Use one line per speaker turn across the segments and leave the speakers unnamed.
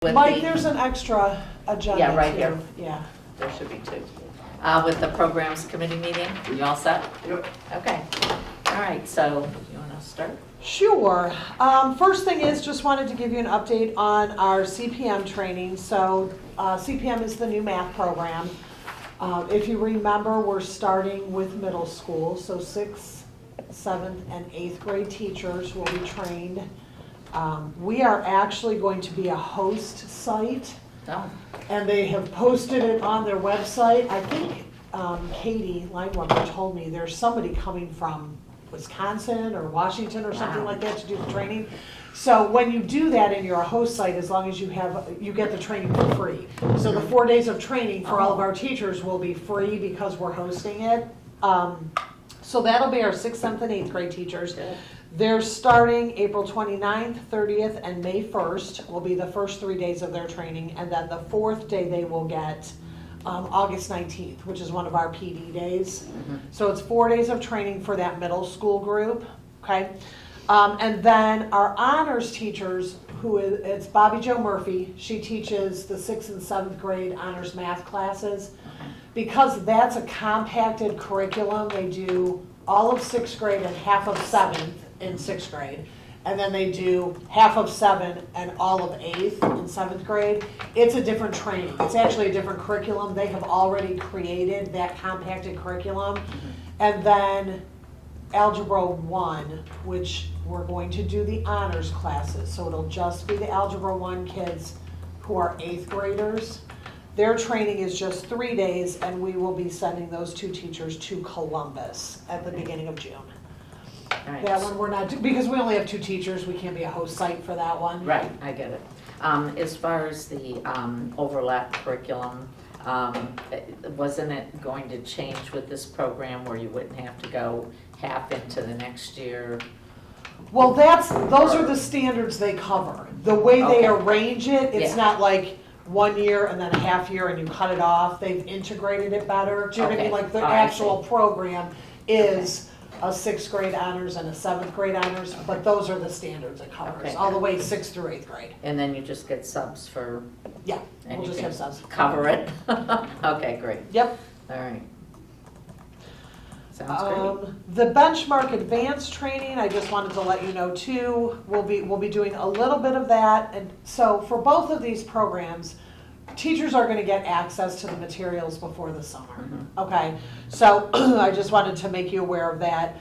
Mike, there's an extra agenda.
Yeah, right
too.
here.
Yeah.
There should be two. With the programs committee meeting, you all set?
Yep.
Okay. All right, so you want to start?
Sure. First thing is, just wanted to give you an update on our CPM training. So CPM is the new math program. If you remember, we're starting with middle school. So 6th, 7th, and 8th grade teachers will be trained. We are actually going to be a host site.
No.
And they have posted it on their website. I think Katie Lineweber told me there's somebody coming from Wisconsin or Washington or something
Wow.
like that to do the training. So when you do that and you're a host site, as long as you get the training for free. So the 4 days of training for all of our teachers will be free because we're hosting it. So that'll be our 6th, 7th, and 8th grade teachers.
Good.
They're starting April 29th, 30th, and May 1st will be the first 3 days of their training. And then the 4th day they will get August 19th, which is one of our PD days.
Mm-hmm.
So it's 4 days of training for that middle school group, okay? And then our honors teachers, it's Bobby Jo Murphy. She teaches the 6th and 7th grade honors math classes. Because that's a compacted curriculum, they do all of 6th grade and half of 7th in 6th grade. And then they do half of 7 and all of 8th in 7th grade. It's a different training. It's actually a different curriculum. They have already created that compacted curriculum. And then Algebra 1, which we're going to do the honors classes. So it'll just be the Algebra 1 kids who are 8th graders. Their training is just 3 days, and we will be sending those 2 teachers to Columbus at the beginning of June.
All right.
That one we're not, because we only have 2 teachers, we can't be a host site for that one.
Right, I get it. As far as the overlap curriculum, wasn't it going to change with this program where you wouldn't have to go half into the next year?
Well, those are the standards they cover. The way they
Okay.
arrange it, it's
Yeah.
not like 1 year and then a half year and you cut it off. They've integrated it better. Do you know what I mean?
Okay.
Like the
Oh, I
actual program is a 6th grade honors and a 7th grade honors, but those are the standards it covers,
Okay.
all the way 6th through 8th grade.
And then you just get subs for,
Yeah,
and
we'll
you
just
can
have subs.
cover it? Okay, great.
Yep.
All right. Sounds great.
The benchmark advanced training, I just wanted to let you know too, we'll be doing a little bit of that. And so for both of these programs, teachers are gonna get access to the materials before the summer, okay? So I just wanted to make you aware of that.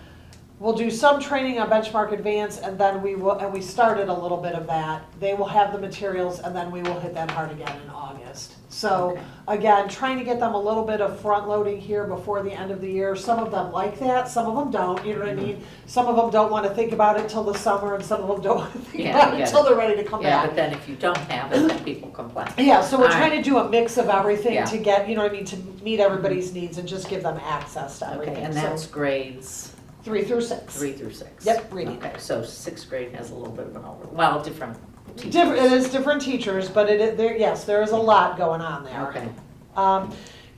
We'll do some training on benchmark advance and then we started a little bit of that. They will have the materials and then we will hit that hard again in August. So
Okay.
again, trying to get them a little bit of front loading here before the end of the year. Some of them like that, some of them don't, you know what I mean? Some of them don't want to think about it till the summer and some of them don't want to think
Yeah,
about
I
it
get
until
it.
they're ready to come
Yeah,
back.
but then if you don't have it, then people complain.
Yeah, so we're
All
trying
right.
to do a mix of everything
Yeah.
to get, you know what I mean, to meet everybody's needs and just give them access to everything.
Okay, and
So
that's grades
3 through 6.
3 through 6?
Yep, reading.
Okay, so 6th grade has a little bit of an different teachers.
It is different teachers, but there is a lot going on there.
Okay,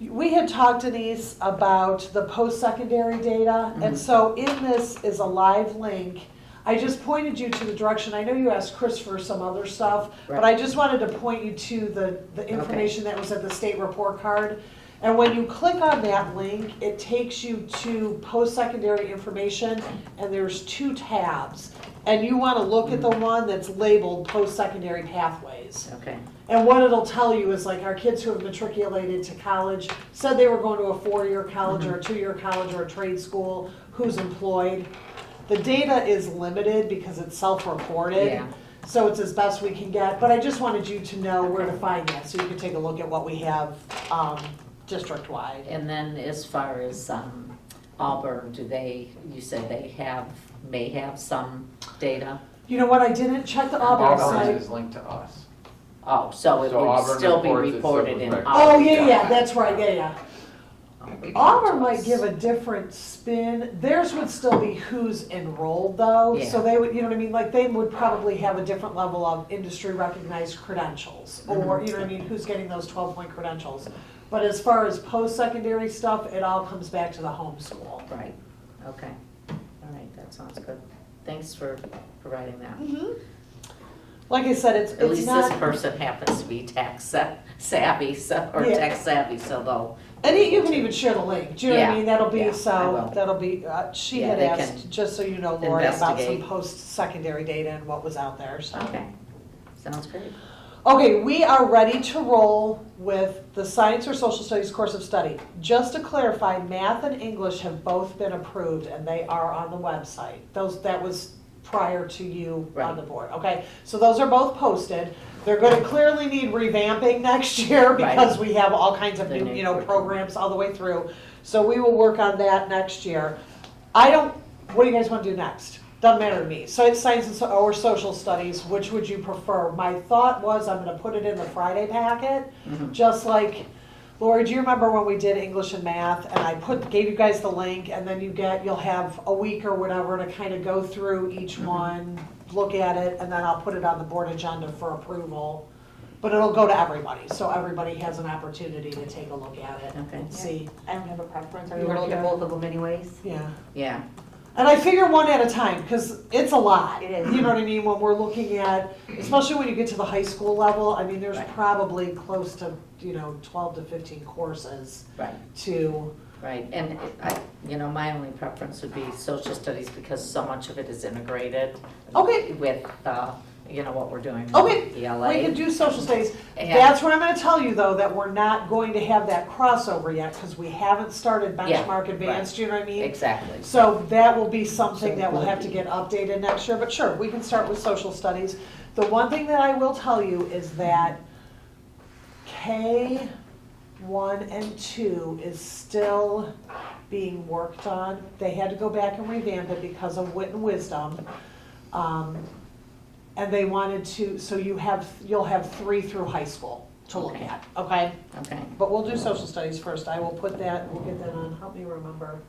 We had talked, Denise, about the post-secondary data, and so in this is a live link. I just pointed you to the direction. I know you asked Chris for some other stuff, but I just wanted to point you to the information that was at the state report card. And when you click on that link, it takes you to post-secondary information, and there's 2 tabs. And you want to look at the one that's labeled post-secondary pathways.
okay,
And what it'll tell you is like our kids who have matriculated to college, said they were going to a 4-year college or a 2-year college or a trade school, who's employed. The data is limited because it's self-reported.
Yeah.
So it's as best we can get, but I just wanted you to know where to find that, so you can take a look at what we have district-wide.
and then as far as Auburn, you said they may have some data?
You know what, I didn't check the Auburn
Auburn
site.
is linked to us.
Oh, so it
So
would
Auburn
still be
reports it, so
reported
it
in
was
Oh,
Auburn?
yeah, that's right, yeah.
Auburn.
Auburn might give a different spin. Theirs would still be who's enrolled though.
Yeah.
So they would, you know what I mean? Like they would probably have a different level of industry recognized credentials or, you know what I mean? Who's getting those 12-point credentials. But as far as post-secondary stuff, it all comes back to the homeschool.
Right, okay, all right, that sounds good. Thanks for providing that.
like I said,
At
it's
least this
not,
person happens to be savvy, or
Yeah.
tech savvy, so they'll.
and you can even share the link, do you know what I
Yeah,
mean? That'll
yeah,
be,
I
so,
will.
that'll be, she
Yeah,
had
they
asked,
can
just so you know, Lori, about some
investigate.
post-secondary data and what was out there, so.
Okay, sounds great.
Okay, we are ready to roll with the science or social studies course of study. Just to clarify, math and English have both been approved and they are on the website. That was prior to you on
Right.
the board, okay? So those are both posted. They're gonna clearly need revamping next year
Right.
because we have all kinds of
The
new,
new
programs
curriculum.
all the way through. So we will work on that next year. What do you guys wanna do next? Doesn't matter to me. So it's science or social studies, which would you prefer? My thought was I'm gonna put it in the Friday packet,
Mhm.
just like, Lori, do you remember when we did English and math and I gave you guys the link and then you'll have a week or whatever to kind of go through each one, look at it, and then I'll put it on the board agenda for approval. But it'll go to everybody, so everybody has an opportunity to take a look at it
Okay.
and see.
I don't have a preference. Are
You
you gonna look at
okay?
both of them anyways?
Yeah.
Yeah,
And I figure one at a time, because it's a lot.
It is.
You know what I mean, when we're looking at, especially when you get to the high school level, I mean, there's
Right.
probably close to, 12 to 15 courses
right,
to,
right. And my only preference would be social studies because so much of it is integrated.
Okay.
With, what we're doing
okay,
with ELA.
we can do social studies.
And-
That's where I'm gonna tell you, though, that we're not going to have that crossover yet, because we haven't started
Yeah,
benchmark advanced, you know what I mean?
Exactly.
So that will be something that will have to get updated next year, but sure, we can start with social studies. The one thing that I will tell you is that K1 and 2 is still being worked on. They had to go back and revamp it because of wit and wisdom. And they wanted to, so you'll have 3 through high school to look
Okay.
at, okay?
Okay,
But we'll do social studies first. I will put that, we'll get that on, help me remember,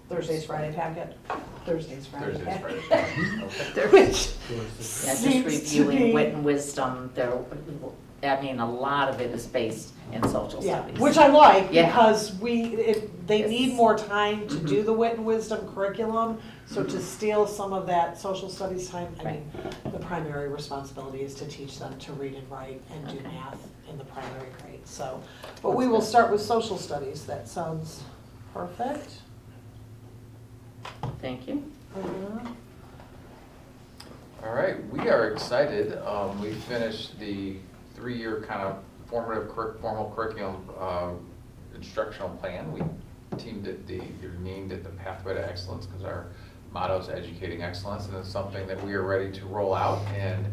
Thursday's Friday packet. Thursday's Friday
Thursday's
packet.
Friday. Okay.
Which
yeah, just
seems to
reviewing
be,
wit and wisdom, a lot of it is based in social
yeah,
studies.
which I like
Yeah.
because they
Yes.
need more time to do
Mhm.
the wit and wisdom curriculum. So to
Mhm.
steal some of that social studies time, I
Right.
mean, the primary responsibility is to teach them to read and write and do
Okay.
math in the primary grade, so. But we will start with social studies. That sounds perfect.
Thank you.
All right, we are excited. We finished the 3-year kind of formal curriculum instructional plan. We named it the Pathway to Excellence because our motto is educating excellence, and it's something that we are ready to roll out. And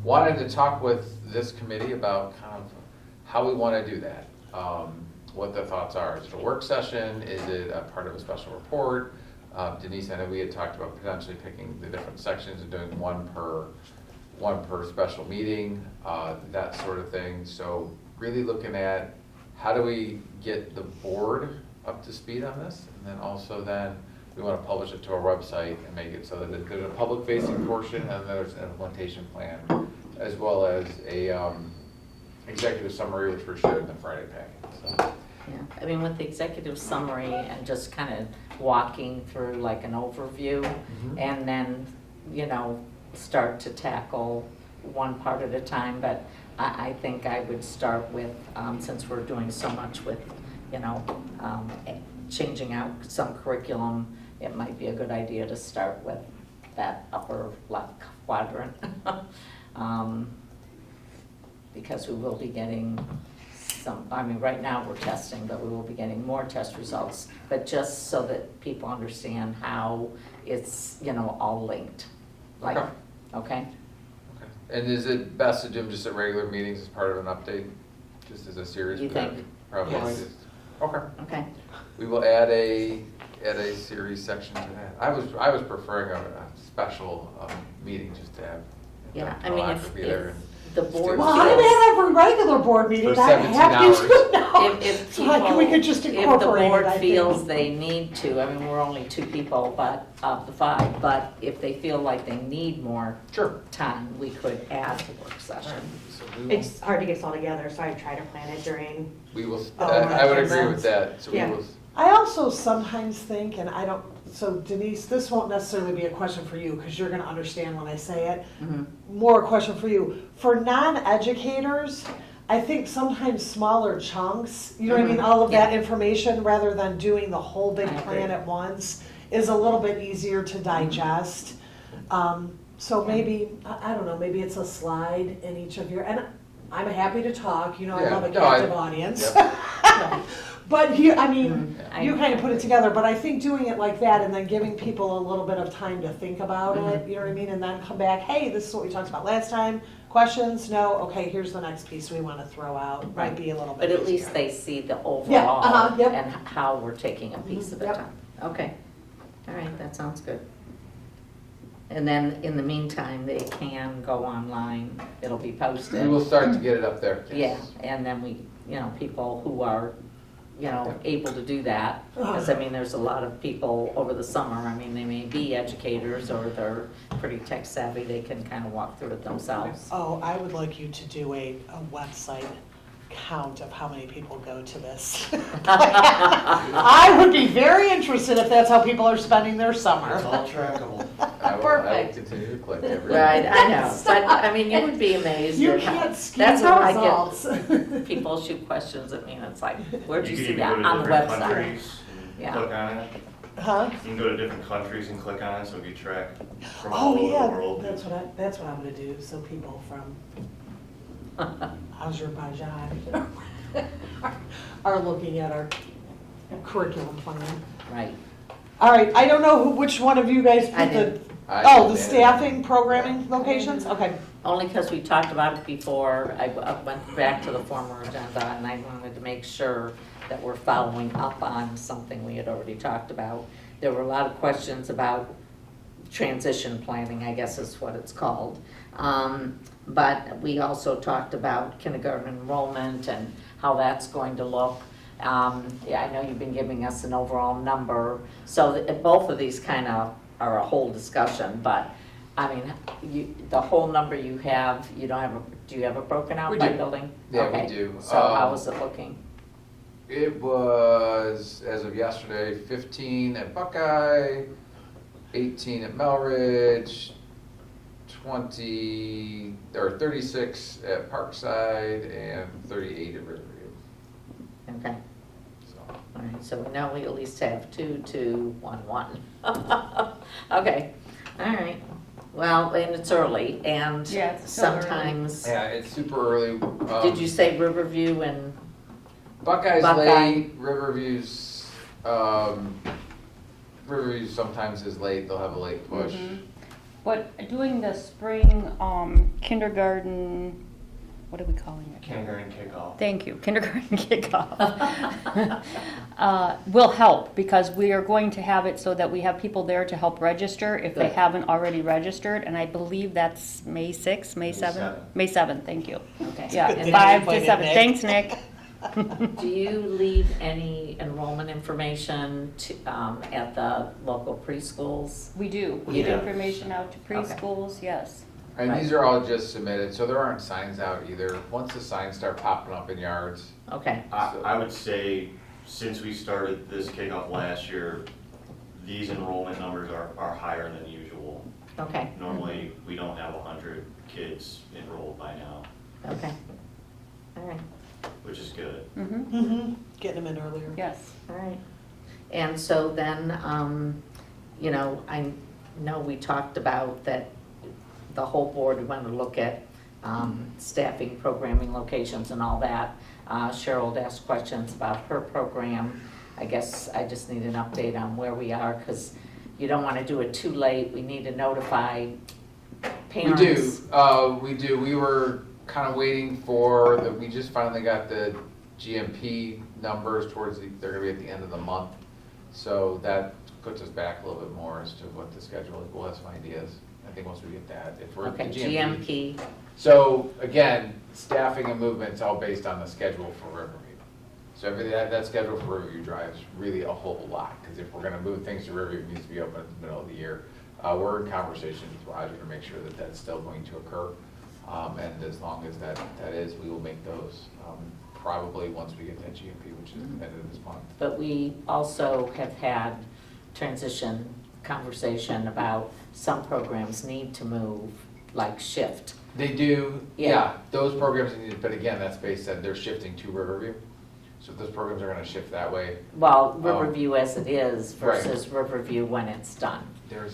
wanted to talk with this committee about kind of how we want to do that. What the thoughts are. Is it a work session? Is it a part of a special report? Denise, I know we had talked about potentially picking the different sections and doing one per special meeting, that sort of thing. So really looking at how do we get the board up to speed on this? And then also we want to publish it to our website and make it so that there's a public facing portion and there's an implementation plan, as well as a executive summary, which we're sharing in the Friday packet. So.
Yeah, with the executive summary and just kind of walking through like an overview and then, start to tackle one part at a time. But I think I would start with, since we're doing so much with, changing out some curriculum, it might be a good idea to start with that upper left quadrant. Because we will be getting right now we're testing, but we will be getting more test results, but just so that people understand how it's, all linked. Like,
Okay.
Okay?
Okay. And is it best to do them just at regular meetings as part of an update, just as a series?
You think?
Probably.
Yes.
Okay.
Okay.
We will add a series section to that. I was preferring a special meeting just to have.
Yeah,
Dr. Malak
if
be there and
the board
Well,
feels.
I'm at every regular board meeting.
For
I'm
17
happy
hours.
to know.
If
So like, we could just incorporate
If the board
it, I
feels
think.
they need to, we're only 2 people, but of the 5, but if they feel like they need more
Sure.
time, we could add the work
All
session.
right. So we will.
It's hard to get us all together, so I try to plan it during,
We will.
Oh,
I would
okay.
agree with that. So
Yeah.
I also sometimes think, and I don't, so Denise, this won't necessarily be a question for you because you're going to understand when I say it.
Mhm.
More a question for you. For non-educators, I think sometimes smaller chunks, you know what I mean, all of that information rather than doing the whole big
I agree.
plan at once is a little bit easier to digest. So maybe, I don't know, maybe it's a slide in each of your, and I'm happy to talk, you know, I
Yeah,
love a
no, I-
captive audience.
Right.
But you, I mean,
Mhm.
you kind of put it together, but I think doing it like that and then giving people a little bit of time to think about it, you know what I mean? And then come back, hey, this is what we talked about last time. Questions? No? Okay, here's the next piece we want to throw out. Might
Right.
be a little bit
But at least
easier.
they see the overall
yep.
and how we're taking a piece at a
Yep.
time. Okay, all right, that sounds good. And then in the meantime, they can go online, it'll be posted.
We will start to get it up there.
Yeah, and then we, people who are, able to do that. Because, I mean, there's a lot of people over the summer, I mean, they may be educators or they're pretty tech savvy, they can kind of walk through it themselves.
Oh, I would like you to do a website count of how many people go to this. I would be very interested if that's how people are spending their summer.
It's all trackable.
I will
Perfect.
continue to click every.
Right, I know, but, I mean, you would be amazed
You
at how,
can't skew
that's
the
how I
results.
get, people shoot questions at me, and it's like, where'd you
You
see
can
that?
even go
On
to
the
different
website.
countries
Yeah.
and click on it.
Huh?
You can go to different countries and click on it, so if you track from all
Oh,
over the
yeah,
world.
that's what I'm gonna do, so people from Azerbaijan are looking at our curriculum plan.
Right,
All right, I don't know which one of you guys
I
put the,
did.
the staffing, programming locations? Okay.
only because we talked about it before, I went back to the former agenda, and I wanted to make sure that we're following up on something we had already talked about. There were a lot of questions about transition planning, I guess is what it's called. But we also talked about kindergarten enrollment and how that's going to look. Yeah, I know you've been giving us an overall number, so both of these kind of are a whole discussion, but, I mean, the whole number you have, you don't have, do you have it broken out
We
by
do.
building?
Yeah, we
Okay.
do.
So how is it looking?
It was, as of yesterday, 15 at Buckeye, 18 at Melridge, 36 at Parkside, and 38 at Riverview.
Okay,
So,
all right, so now we at least have 2, 2, 1, 1. Okay, all right. Well, and it's early, and
Yeah, it's still early.
sometimes,
yeah, it's super early.
did you say Riverview and,
Buckeye's
Buckeye?
late, Riverview sometimes is late, they'll have a late push.
But doing the spring kindergarten, what are we calling it?
Kindergarten kickoff.
Thank you, kindergarten kickoff. Will help because we are going to have it so that we have people there to help register if they
Good.
haven't already registered. And I believe that's May 6th, May 7th?
7th.
May 7th, thank you.
okay.
Yeah,
Good thing
5
you
to
invited
7.
Nick.
Thanks, Nick.
Do you leave any enrollment information to, at the local preschools?
We do. We
You
give
do?
information out to preschools, yes.
And
Right.
these are all just submitted, so there aren't signs out either. Once the signs start popping up in yards,
Okay,
I would say, since we started this kickoff last year, these enrollment numbers are higher than usual.
okay,
Normally, we don't have 100 kids enrolled by now,
okay. All right,
which is good.
Mm-hmm.
Getting them in earlier.
Yes.
all right. And so then, I know we talked about that the whole board, we want to look at staffing, programming, locations and all that. Cheryl had asked questions about her program. I guess I just need an update on where we are because you don't want to do it too late. We need to notify parents.
We do. We were kind of waiting we just finally got the GMP numbers they're gonna be at the end of the month. So that puts us back a little bit more as to what the schedule is. We'll have some ideas. I think once we get that, if we're
Okay,
the
GMP,
So again, staffing and movement's all based on the schedule for Riverview. So everything, that schedule for Riverview drives really a whole lot, because if we're gonna move things to Riverview, it needs to be open in the middle of the year. We're in conversations with Roger to make sure that that's still going to occur. And as long as that is, we will make those, probably once we get that GMP, which is at the end of this month.
But we also have had transition conversation about some programs need to move, like shift.
They do,
Yeah.
yeah, those programs need, but again, that's based on, they're shifting to Riverview. So those programs are gonna shift that way.
Well, Riverview as it is
Right.
versus Riverview when it's done.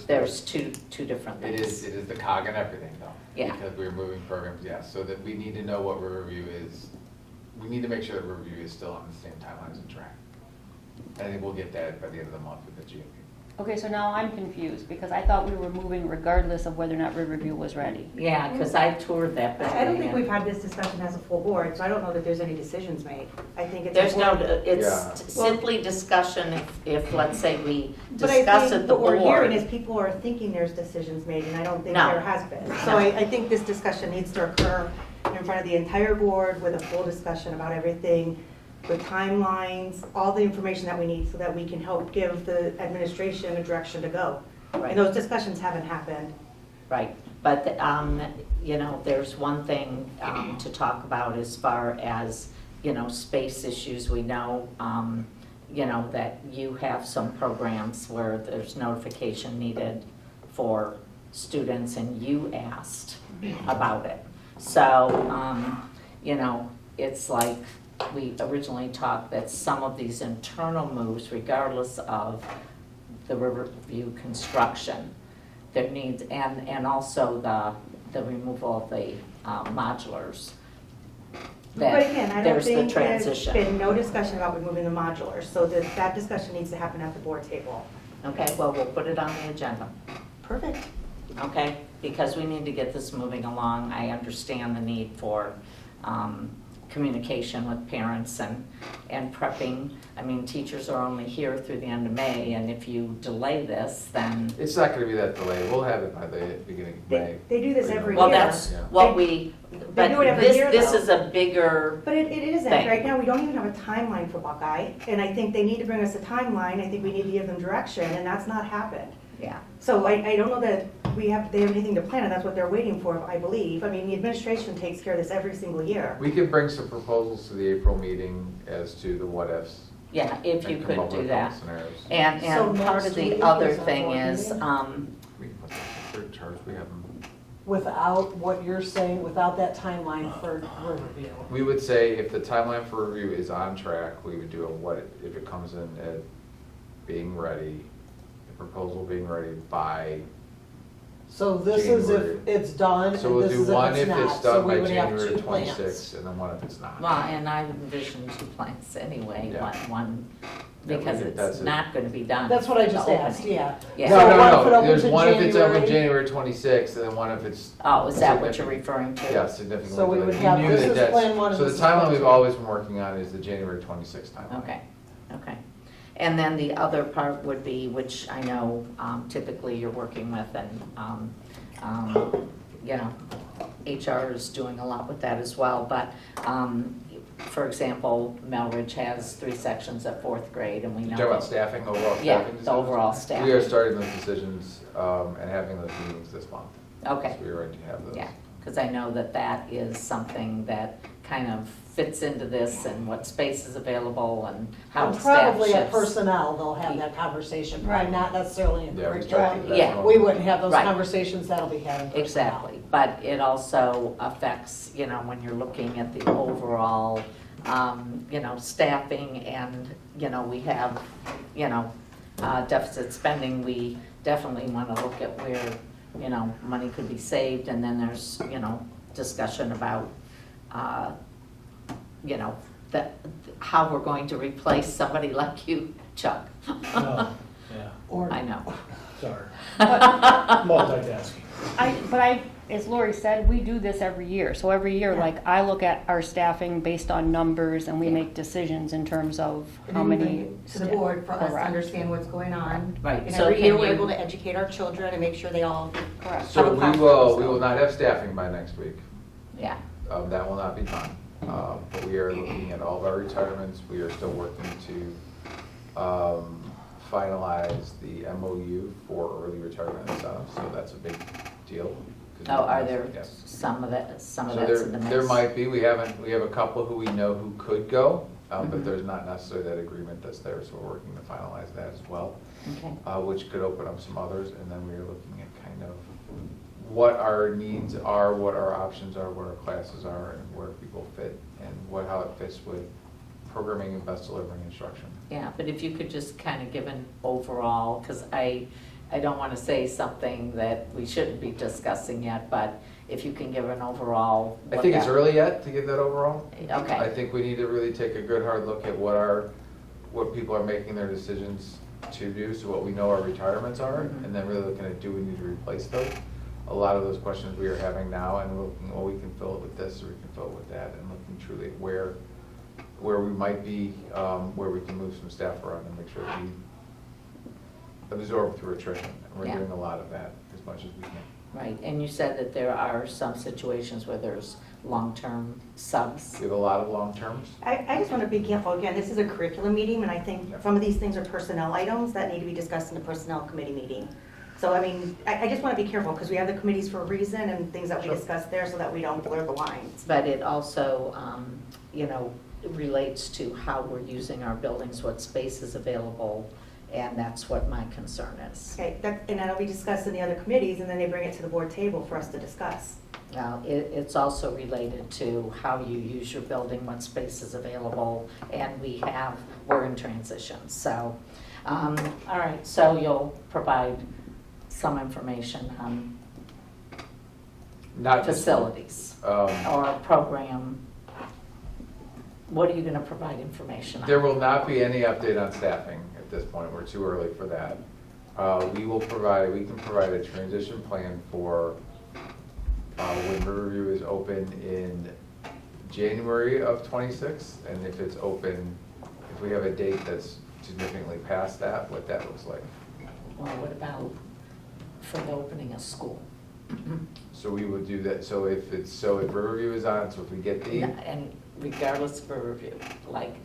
There's two different
It
things.
is the cog and everything though.
Yeah.
Because we're moving programs, yeah, so that we need to know what Riverview is. We need to make sure that Riverview is still on the same timelines and track. I think we'll get that by the end of the month with the GMP.
Okay, so now I'm confused because I thought we were moving regardless of whether or not Riverview was ready.
Yeah, because I toured that building.
I don't think
and
we've had this discussion as a full board, so I don't know that there's any decisions made. I think it's.
There's no,
important-
it's
Yeah.
simply discussion if, let's say, we
But I
discuss
think
at the
what we're hearing is
board.
people are thinking there's decisions made, and I don't think
No.
there has been. So
No.
I think this discussion needs to occur in front of the entire board with a full discussion about everything, with timelines, all the information that we need so that we can help give the administration a direction to go.
Right.
And those discussions haven't happened.
Right, but, you know, there's one thing to talk about as far as, you know, space issues. We know, you know, that you have some programs where there's notification needed for students and you asked about it. So, you know, it's like, we originally talked that some of these internal moves, regardless of the Riverview construction, there needs, and also the removal of the modulars.
But again, I don't
There's the
think there's
transition.
been no discussion about removing the modulars, so that discussion needs to happen at the board table.
Okay, well, we'll put it on the agenda,
Perfect.
okay? Because we need to get this moving along. I understand the need for communication with parents and prepping. I mean, teachers are only here through the end of May, and if you delay this, then,
It's not gonna be that delayed, we'll have it by the beginning of May.
They do this
You know.
every
well,
year.
that's
Yeah.
what
They-
we,
do
but
it every year,
this
though.
is a bigger,
But it isn't.
Thing.
Right now, we don't even have a timeline for Buckeye, and I think they need to bring us a timeline. I think we need to give them direction, and that's not happened.
yeah.
So I don't know that they have anything to plan, and that's what they're waiting for, I believe. I mean, the administration takes care of this every single year.
We could bring some proposals to the April meeting as to the what ifs.
Yeah, if you
and come
could
up
do
with
that.
some scenarios.
And
So
part
next
of the
week
other
is our
thing
board
is,
meeting?
We can put that in third charge, we have them.
Without what you're saying, without that timeline for Riverview.
We would say if the timeline for review is on track, we would do a what, if it comes in at being ready, the proposal being ready by,
So this is
January.
if it's done, and
so we'll
this
do
is if
one
it's
if
not.
it's
So
done
we
by
would have
January
two plans.
26th, and then one if it's not.
well, and I envision two plans anyway,
Yeah.
one,
Yeah,
because
that's
it's
it.
not gonna be done.
That's what I
for the
just asked,
opening.
yeah.
Yeah.
So
No,
what if it
no, no,
opens
there's
in
one if it's open
January?
January 26th, and then one if it's.
Oh, is that what you're
significant-
referring to?
Yeah, significantly.
So we would
delayed.
have-
knew
this
that
is
that's-
plan one and
So the
this is plan
timeline we've
two.
always been working on is the January 26th timeline.
Okay, okay. And then the other part would be, which I know typically you're working with, and, you know, HR is doing a lot with that as well, but, for example, Melridge has 3 sections at 4th grade, and we
You
know.
talk about
that-
staffing, overall
Yeah,
staffing
the
decisions?
overall
We are
staffing.
starting those decisions and having those meetings this month.
Okay.
So we are ready to have those.
Yeah, because I know that that is something that kind of fits into this, and what space is available, and how
And
staff
probably at
shifts.
personnel, they'll have that conversation, probably
Right.
not necessarily in
Yeah, we
curriculum.
started that
Yeah.
one.
We wouldn't have those
Right.
conversations, that'll be had in personnel.
Exactly, but it also affects, you know, when you're looking at the overall, you know, staffing, and, you know, we have, you know, deficit spending, we definitely want to look at where, you know, money could be saved, and then there's, you know, discussion about, you know, how we're going to replace somebody like you, Chuck.
No, yeah,
Or
I know.
sorry. Multitasking.
But as Lori said, we do this every year. So every year,
Yeah.
like, I look at our staffing based on numbers, and we
Yeah.
make decisions in terms of
And
how
then we bring
many.
it to the board for us to
Correct.
understand what's going on.
Right,
And
so
every year,
can
we're
you-
able to educate our children and make sure they all.
Correct.
So
Have a
we
platform,
will
so.
not have staffing by next week.
Yeah,
That will not be done. But we are looking at all of our retirements. We are still working to finalize the MOU for early retirement incentives, so that's a big deal.
Oh, are there
Yes.
some of that's
So
in the mix?
there might be, we have a couple who we know who could go, but
Mhm.
there's not necessarily that agreement that's there, so we're working to finalize that as well.
Okay,
Which could open up some others, and then we are looking at kind of what our needs are, what our options are, what our classes are, and where people fit, and how it fits with programming and best delivering instruction.
yeah, but if you could just kind of give an overall, because I don't want to say something that we shouldn't be discussing yet, but if you can give an overall.
I
what
think it's
that-
early yet to give that overall. I
Okay,
think we need to really take a good hard look at what people are making their decisions to do, so what we know our retirements are,
Mhm.
and then really looking at, do we need to replace those? A lot of those questions we are having now, and we're looking, well, we can fill it with this, or we can fill it with that, and looking truly at where we might be, where we can move some staff around and make sure that we absorb through attrition. And we're
Yeah.
doing a lot of that as much as we can.
right, and you said that there are some situations where there's long-term subs.
We have a lot of long terms.
I just want to be careful, again, this is a curriculum meeting, and I think
Yeah.
some of these things are personnel items that need to be discussed in the personnel committee meeting. So, I mean, I just want to be careful, because we have the committees for a reason, and things that we
Sure.
discuss there, so that we don't blur the lines.
But it also, relates to how we're using our buildings, what space is available, and that's what my concern is.
Okay, and that'll be discussed in the other committees, and then they bring it to the board table for us to discuss.
Now, it's also related to how you use your building, what space is available, and we're in transition, so. All right, so you'll provide some information on
Not just-
facilities or program. What are you gonna provide information on?
There will not be any update on staffing at this point, we're too early for that. We can provide a transition plan for when Riverview is open in January of '26, and if it's open, if we have a date that's significantly past that, what that looks like.
Well, what about for the opening of school?
So we would do that, so if Riverview is on, so if we get the.
And regardless of Riverview, like,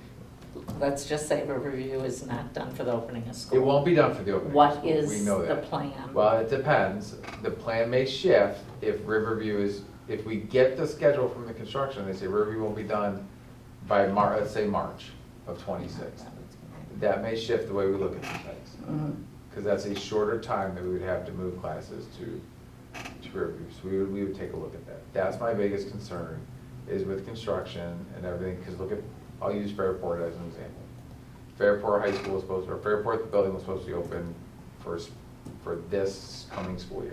let's just say Riverview is not done for the opening of school.
It won't be done for the opening of
What
school.
is
We know
the
that.
plan?
Well, it depends. The plan may shift if if we get the schedule from the construction, they say Riverview won't be done by let's say March of '26. That may shift the way we look at these things.
Mhm.
Because that's a shorter time that we would have to move classes to Riverview. So we would take a look at that. That's my biggest concern, is with construction and everything, because I'll use Fairport as an example. Fairport High School was Fairport, the building was supposed to be open for this coming school year.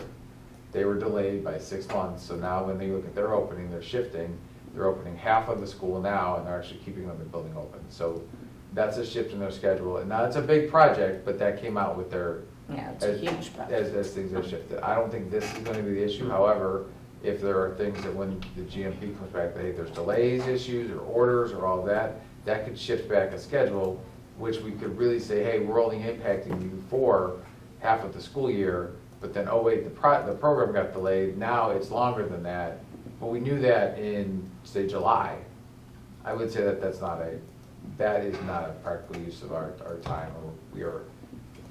They were delayed by 6 months, so now when they look at their opening, they're shifting. They're opening half of the school now, and they're actually keeping the building open. So that's a shift in their schedule. And now it's a big project, but that came out with their,
Yeah, it's a huge project.
as things have shifted. I don't think this is going to be the issue. However, if there are things that when the GMP comes back, there's delays, issues, or orders, or all that could shift back a schedule, which we could really say, hey, we're only impacting you for half of the school year, but then, oh wait, the program got delayed, now it's longer than that. But we knew that in, say, July. I would say that that is not a practical use of our time, or we are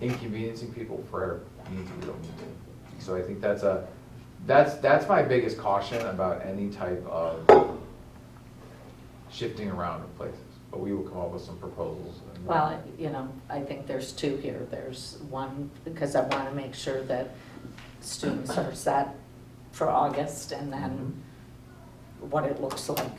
inconveniencing people for needs that we don't need to. So I think that's my biggest caution about any type of shifting around of places. But we will come up with some proposals.
Well, I think there's two here. There's one, because I want to make sure that students are set for August, and then what it looks like,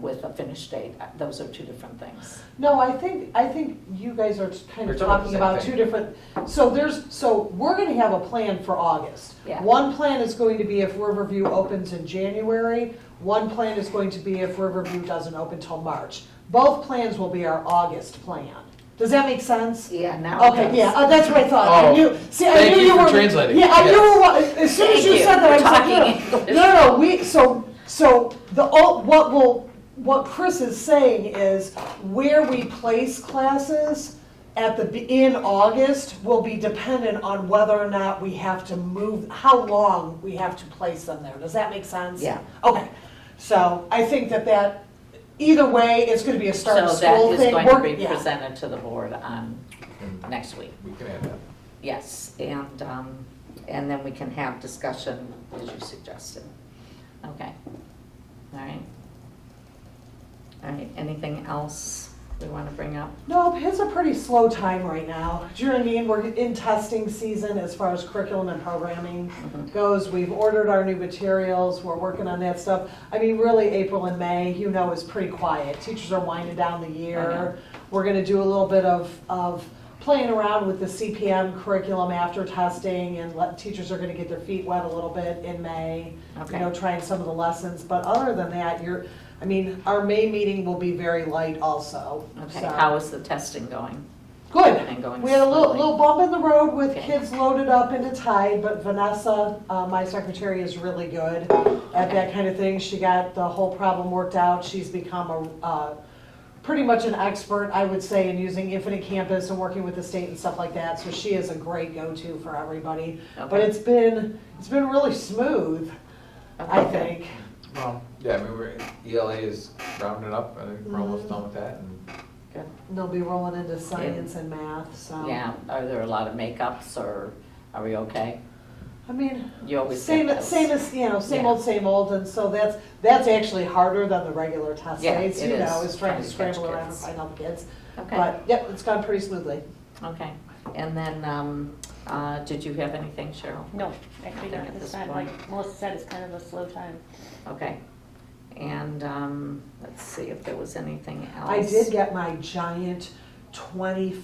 with a finish date. Those are two different things.
No, I think you guys are kind of
We're talking
talking
the
about
same
two
thing.
different, so we're gonna have a plan for August.
Yeah.
One plan is going to be if Riverview opens in January, one plan is going to be if Riverview doesn't open till March. Both plans will be our August plan. Does that make sense?
Yeah, now it
Okay,
does.
yeah, that's what I thought. I
Oh,
knew, see, I
thank
knew
you
you
for
were.
translating.
Yeah, I knew,
Yes.
as soon as
Thank
you
you
said that, I was
for
like,
talking
no.
English.
So what Chris is saying is where we place classes in August will be dependent on whether or not we have to move, how long we have to place them there. Does that make sense?
Yeah.
Okay, so I think that either way, it's gonna be a start of
So that
school
is
thing.
going to be
Yeah.
presented to the board on next week.
We can add that.
Yes, and and then we can have discussion as you suggested. Okay, all right. All right, anything else we want to bring up?
No, it's a pretty slow time right now. Do you know what I mean? We're in testing season as far as curriculum and programming goes. We've ordered our new materials. We're working on that stuff. I mean, really, April and May, you know, is pretty quiet. Teachers are winding down the year. We're going to do a little bit of playing around with the CPM curriculum after testing, and teachers are going to get their feet wet a little bit in May.
Okay.
You know, trying some of the lessons. But other than that, I mean, our May meeting will be very light also.
Okay,
So-
how is the testing going?
Good.
And going
We had a
slowly?
little bump in the road with
Okay.
kids loaded up into Tide, but Vanessa, my secretary, is really good at that kind of thing. She got the whole problem worked out. She's become pretty much an expert, I would say, in using Infinite Campus and working with the state and stuff like that. So she is a great go-to for everybody. But
Okay.
it's been really smooth, I
Okay.
think.
Well, yeah, I mean, ELA is rounding up, I think we're almost done with that, and
Good.
And they'll be rolling into science and math, so.
Yeah, are there a lot of makeups, or are we okay?
I mean,
You always
same,
get those.
same as, you know,
Yeah.
same old, and so that's actually harder than the regular test
Yeah,
dates,
it
you know,
is,
is trying
trying
to
to catch
scramble around and
kids.
find all the kids.
Okay,
But, yep, it's gone pretty smoothly.
okay. And then, did you have anything, Cheryl?
No, actually not
At
this
this
time.
point.
Like Melissa said, it's kind of a slow time.
Okay. And, let's see if there was anything else.
I did get my giant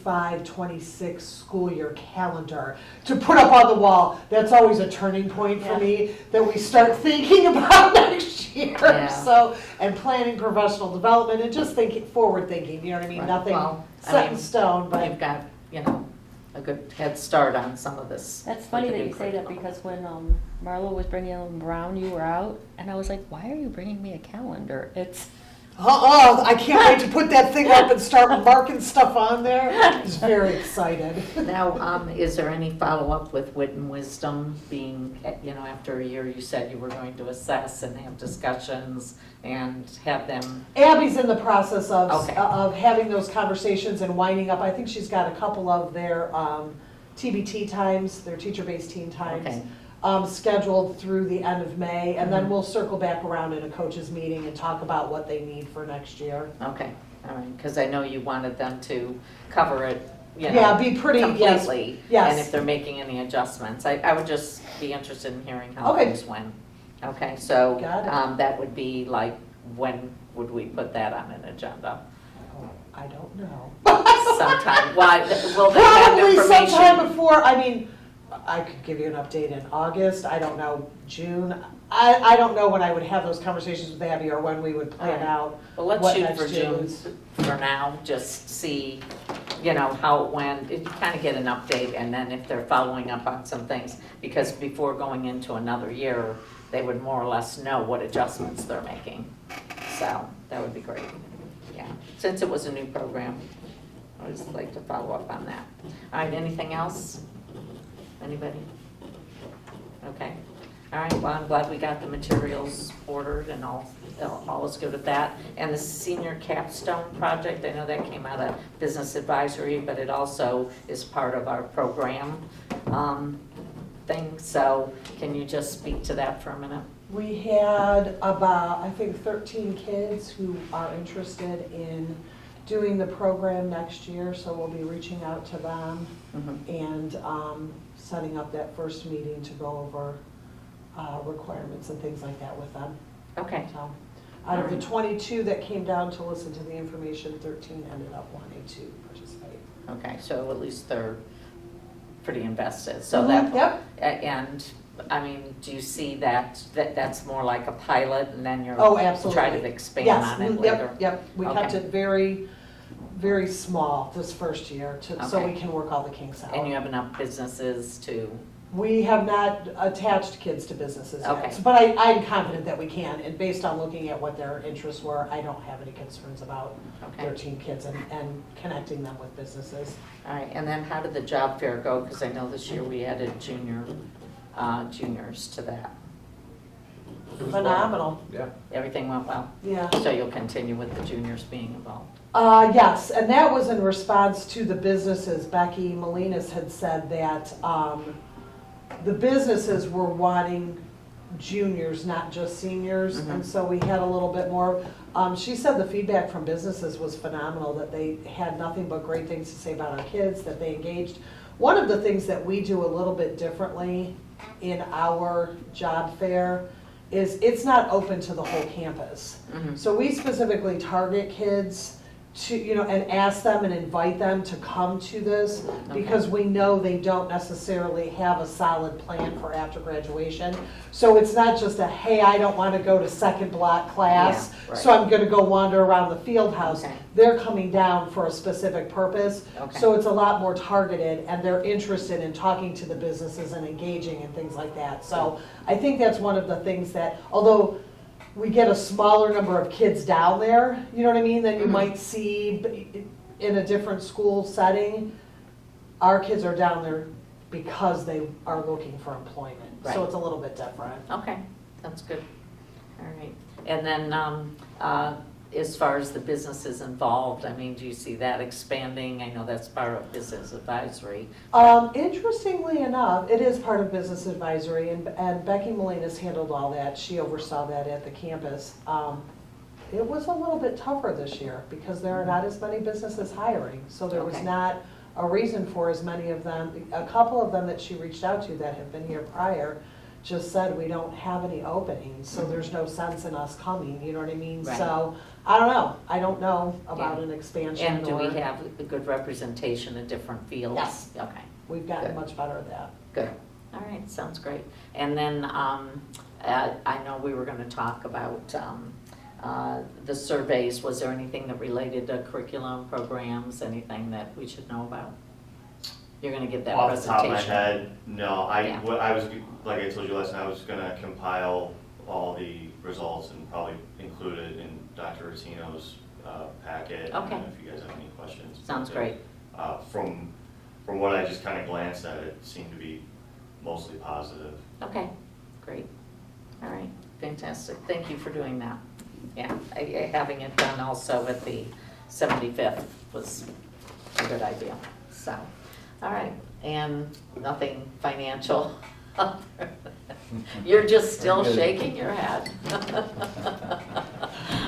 25-26 school year calendar to put up on the wall. That's always a turning point for
Yeah.
me, that we start thinking about next year.
Yeah.
So, and planning professional development and just forward thinking, you know what I mean?
Right.
Nothing
Well, I
set in
mean,
stone, but.
You've got, you know, a good head start on some of this.
That's funny
with the
that
new
you say that
curriculum.
because when Marlo was bringing them around, you were out, and I was like, why are you bringing me a calendar? It's
I can't wait to put that thing up and start marking stuff on there. I was very excited.
Now, is there any follow-up with Wit and Wisdom being, you know, after a year, you said you were going to assess and have discussions and have them,
Abby's in the process
Okay.
of having those conversations and winding up. I think she's got a couple of their TBT times, their teacher-based teen times,
Okay.
scheduled through the end of May. And
Mhm.
then we'll circle back around in a coaches meeting and talk about what they need for next year.
okay, all right, because I know you wanted them to cover it, you know.
Yeah, be pretty, yes,
Completely.
yes.
And if they're making any adjustments, I would just be interested in hearing how
Okay.
things went. Okay, so,
Got it.
that would be like, when would we put that on an agenda?
I don't know.
Sometime, why, will they have
Probably
information?
sometime before, I mean, I could give you an update in August, I don't know, June. I don't know when I would have those conversations with Abby or when we would plan
Alright.
out.
Well, let's
what
shoot
next
for June
is.
for now, just see, you know, how it went, kind of get an update, and then if they're following up on some things, because before going into another year, they would more or less know what adjustments they're making. So, that would be great, yeah. Since it was a new program, I would just like to follow up on that. All right, anything else? Anybody? Okay. All right, well, I'm glad we got the materials ordered and all is good with that. And the senior capstone project, I know that came out of business advisory, but it also is part of our program thing. So can you just speak to that for a minute?
We had about, I think, 13 kids who are interested in doing the program next year, so we'll be reaching out to them and setting up that first meeting to go over requirements and things like that with them.
Okay,
So, out of the 22 that came down to listen to the information, 13 ended up wanting to participate.
okay, so at least they're pretty invested, so that.
Yep.
And, I mean, do you see that's more like a pilot, and then you're.
Oh, absolutely.
Try to expand
Yes,
on it
yep,
later?
Yep, we kept
Okay.
it very, very small this first year so
Okay.
we can work all the kinks out.
And you have enough businesses to,
We have not attached kids to businesses
Okay.
yet, but I'm confident that we can, and based on looking at what their interests were, I don't have any concerns about
okay,
13 kids and connecting them with businesses.
all right, and then how did the job fair go? Because I know this year we added juniors to that.
It was
Phenomenal,
Yeah.
Everything went well,
yeah.
so you'll continue with the juniors being involved?
Yes, and that was in response to the businesses. Becky Molinas had said that the businesses were wanting juniors, not just seniors,
Mhm.
and so we had a little bit more. She said the feedback from businesses was phenomenal, that they had nothing but great things to say about our kids, that they engaged. One of the things that we do a little bit differently in our job fair is it's not open to the whole campus.
Mhm.
So we specifically target kids to, and ask them and invite them to come to this, because we know they don't necessarily have a solid plan for after graduation. So it's not just a, hey, I don't want to go to second block class,
Yeah, right.
so I'm going to go wander around the field house.
Okay.
They're coming down for a specific purpose.
Okay.
So it's a lot more targeted, and they're interested in talking to the businesses and engaging and things like that. So I think that's one of the things that, although we get a smaller number of kids down there, you know what I mean, than you
Mhm.
might see in a different school setting, our kids are down there because they are looking for employment. So
Right.
it's a little bit different.
Okay, that's good. All right. And then, as far as the businesses involved, I mean, do you see that expanding? I know that's part of business advisory.
Interestingly enough, it is part of business advisory, and Becky Molinas handled all that. She oversaw that at the campus. It was a little bit tougher this year because there are not as many businesses hiring. So there was
Okay.
not a reason for as many of them. A couple of them that she reached out to that have been here prior just said, we don't have any openings, so there's no sense in us coming, you know what I mean?
Right.
So, I don't know. I don't know about
Yeah.
an expansion.
And do we
or-
have a good representation in different fields?
Yes.
Okay,
We've gotten
Good.
much better at that.
good. All right, sounds great. And then, I know we were gonna talk about, the surveys. Was there anything that related to curriculum, programs, anything that we should know about? You're gonna give that
Off the
presentation?
top of my head, no,
Yeah.
I was, like I told you last night, I was gonna compile all the results and probably include it in Dr. Rotino's packet. And
Okay.
if you guys have any questions.
Sounds great.
From what I just kind of glanced at, it seemed to be mostly positive.
Okay, great. All right, fantastic. Thank you for doing that. Yeah, having it done also at the 75th was a good idea, so. All right, and nothing financial. You're just still
We're good.
shaking your head.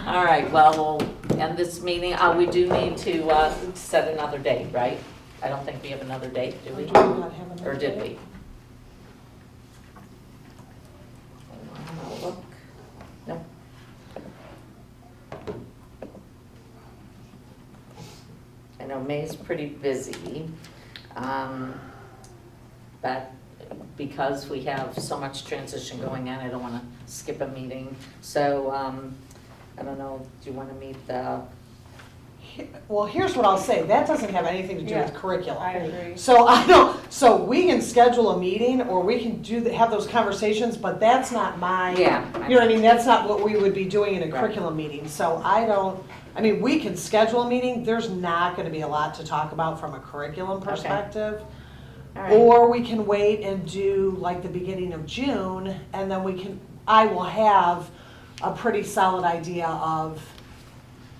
All right, well, we'll end this meeting. We do need to set another date, right? I don't think we have another date, do we?
Do we not have another
Or did
date?
we? Look. No. I know May's pretty busy, but because we have so much transition going on, I don't wanna skip a meeting. So, I don't know, do you wanna meet the,
Well, here's what I'll say, that doesn't have anything to do with
Yeah,
curriculum.
I agree.
So we can schedule a meeting, or we can have those conversations, but that's not my,
Yeah.
you know what I mean, that's not what we would be doing in a
Right.
curriculum meeting. So we can schedule a meeting, there's not gonna be a lot to talk about from a curriculum
Okay.
perspective.
all right,
Or we can wait and do like the beginning of June, and then I will have a pretty solid idea of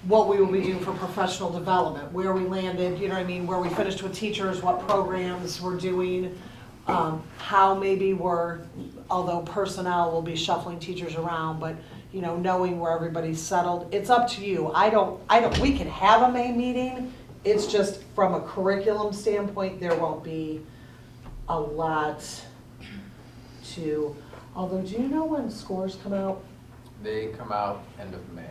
what we will be doing for professional development, where we landed, you know what I mean, where we finished with teachers, what programs we're doing, how maybe although personnel will be shuffling teachers around, but, knowing where everybody's settled. It's up to you. We can have a May meeting, it's just from a curriculum standpoint, there won't be a lot although, do you know when scores come out?
They come out end of May,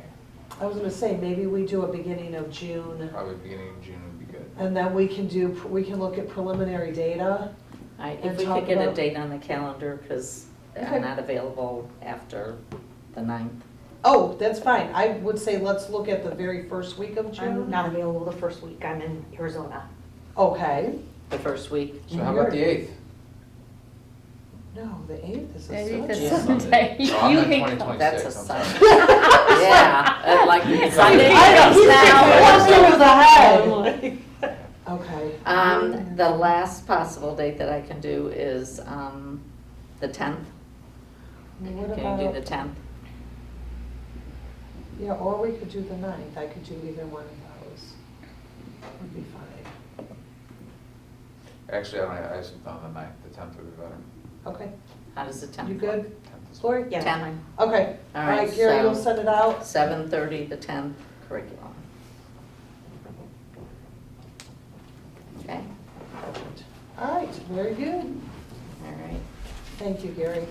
I was gonna say, maybe we do a beginning of June,
probably beginning of June would be good.
and then we can look at preliminary data.
all right,
and
if we
talk
could get a
about-
date on the calendar, because
Okay.
I'm not available after the 9th.
Oh, that's fine, I would say let's look at the very first week of
I'm
June.
not available the first week, I'm in Arizona.
Okay,
The first week?
So how about the 8th?
no, the 8th is a
Maybe
Sunday.
the
Yeah.
Sunday.
Oh, I'm
You
at
can-
2026,
That's a
I'm sorry.
Sunday. Yeah, I'd like to Sunday
I
is now.
One thing was ahead. Okay.
The last possible date that I can do is, the 10th.
What
Can you do the
about,
10th?
yeah, or we could do the 9th, I could do either one of those. Would be fine.
Actually, I have something on the 9th, the 10th would be better.
Okay,
How does the 10th
you
look?
good? Lori?
Yeah, that's
10.
fine.
Okay,
All
all
right,
right, Gary, you'll
so-
send it out.
7:30, the 10th curriculum. Okay,
All right, very good.
all right.
Thank you, Gary.